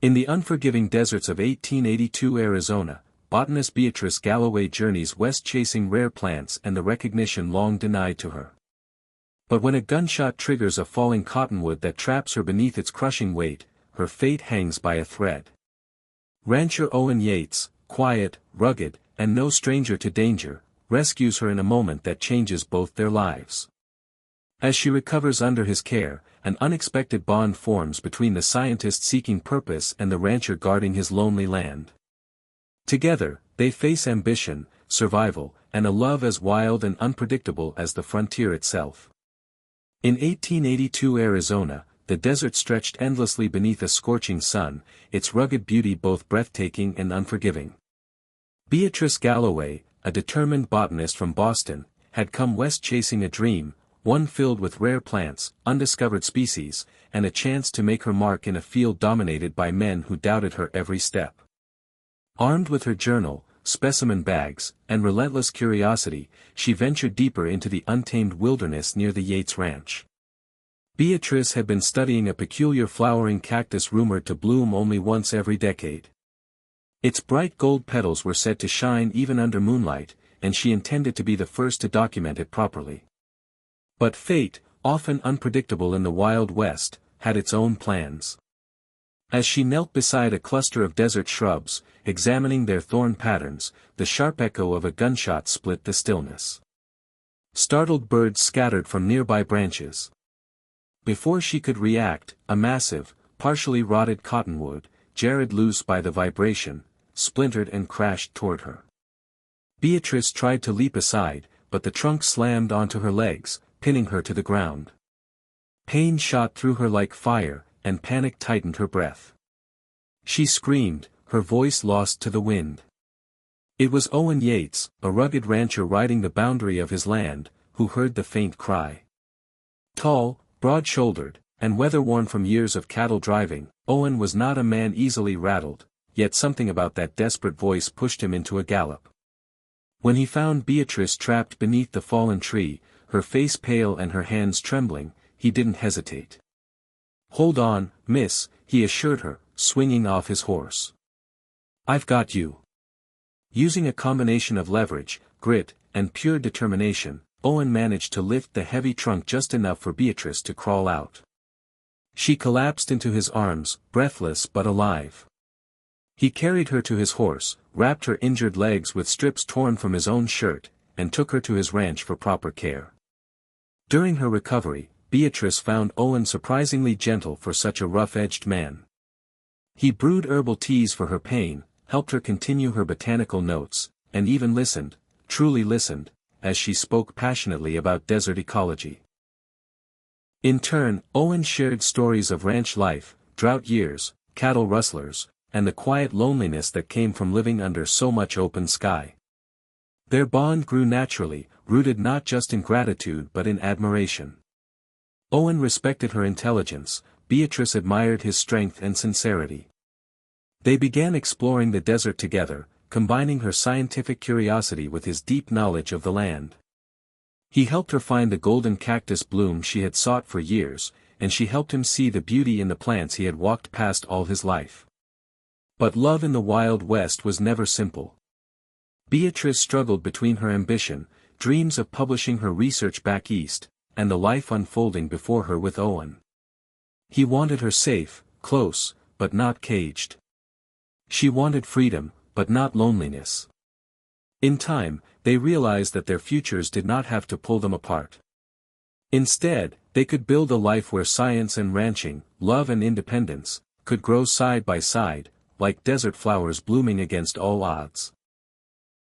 In the unforgiving deserts of 1882 Arizona, botanist Beatrice Galloway journeys west chasing rare plants and the recognition long denied to her. But when a gunshot triggers a falling cottonwood that traps her beneath its crushing weight, her fate hangs by a thread. Rancher Owen Yates, quiet, rugged, and no stranger to danger, rescues her in a moment that changes both their lives. As she recovers under his care, an unexpected bond forms between the scientist seeking purpose and the rancher guarding his lonely land. Together, they face ambition, survival, and a love as wild and unpredictable as the frontier itself. In 1882 Arizona, the desert stretched endlessly beneath a scorching sun, its rugged beauty both breathtaking and unforgiving. Beatrice Galloway, a determined botanist from Boston, had come west chasing a dream, one filled with rare plants, undiscovered species, and a chance to make her mark in a field dominated by men who doubted her every step. Armed with her journal, specimen bags, and relentless curiosity, she ventured deeper into the untamed wilderness near the Yates Ranch. Beatrice had been studying a peculiar flowering cactus rumored to bloom only once every decade. Its bright gold petals were said to shine even under moonlight, and she intended to be the first to document it properly. But fate, often unpredictable in the Wild West, had its own plans. As she knelt beside a cluster of desert shrubs, examining their thorn patterns, the sharp echo of a gunshot split the stillness. Startled birds scattered from nearby branches. Before she could react, a massive, partially rotted cottonwood, jarred loose by the vibration, splintered and crashed toward her. Beatrice tried to leap aside, but the trunk slammed onto her legs, pinning her to the ground. Pain shot through her like fire, and panic tightened her breath. She screamed, her voice lost to the wind. It was Owen Yates, a rugged rancher riding the boundary of his land, who heard the faint cry. Tall, broad-shouldered, and weather-worn from years of cattle driving, Owen was not a man easily rattled, yet something about that desperate voice pushed him into a gallop. When he found Beatrice trapped beneath the fallen tree, her face pale and her hands trembling, he didn't hesitate. "Hold on, miss," he assured her, swinging off his horse. "I've got you." Using a combination of leverage, grit, and pure determination, Owen managed to lift the heavy trunk just enough for Beatrice to crawl out. She collapsed into his arms, breathless but alive. He carried her to his horse, wrapped her injured legs with strips torn from his own shirt, and took her to his ranch for proper care. During her recovery, Beatrice found Owen surprisingly gentle for such a rough-edged man. He brewed herbal teas for her pain, helped her continue her botanical notes, and even listened, truly listened, as she spoke passionately about desert ecology. In turn, Owen shared stories of ranch life, drought years, cattle rustlers, and the quiet loneliness that came from living under so much open sky. Their bond grew naturally, rooted not just in gratitude but in admiration. Owen respected her intelligence, Beatrice admired his strength and sincerity. They began exploring the desert together, combining her scientific curiosity with his deep knowledge of the land. He helped her find the golden cactus bloom she had sought for years, and she helped him see the beauty in the plants he had walked past all his life. But love in the Wild West was never simple. Beatrice struggled between her ambition, dreams of publishing her research back east, and the life unfolding before her with Owen. He wanted her safe, close, but not caged. She wanted freedom, but not loneliness. In time, they realized that their futures did not have to pull them apart. Instead, they could build a life where science and ranching, love and independence, could grow side by side, like desert flowers blooming against all odds.